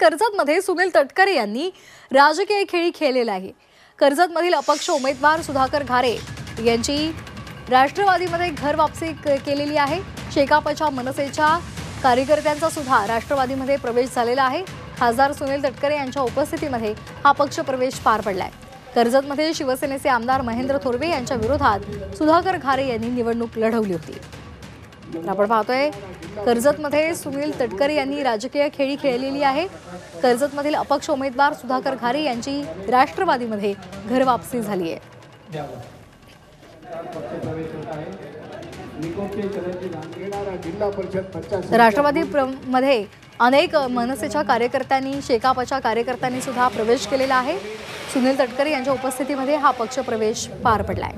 कर्जतमध्ये सुनील तटकरे यांनी राजकीय खेळी खेळलेला आहे। कर्जतमधील अपक्ष उमेदवार सुधाकर घारे यांची राष्ट्रवादीमध्ये घर वापसी केलेली आहे। शेकापच्या मनसेच्या कार्यकर्त्यांचा सुद्धा राष्ट्रवादीमध्ये प्रवेश झालेला आहे। खासदार सुनील तटकरे यांच्या उपस्थितीमध्ये हा पक्ष प्रवेश पार पडलाय। कर्जतमध्ये शिवसेनेचे आमदार महेंद्र थोरवे यांच्या विरोधात सुधाकर घारे यांनी निवडणूक लढवली होती। आपण पाहतोय कर्जतमध्ये सुनील तटकरे यांनी राजकीय खेळी खेळलेली आहे। कर्जतमधील अपक्ष उमेदवार सुधाकर घारे यांची राष्ट्रवादीमध्ये घर वापसी झाली आहे। राष्ट्रवादीमध्ये अनेक मनसेच्या कार्यकर्त्यांनी शेकापच्या कार्यकर्त्यांनी सुद्धा प्रवेश केलेला आहे। सुनील तटकरे यांच्या उपस्थितीमध्ये हा पक्ष प्रवेश पार पडलाय।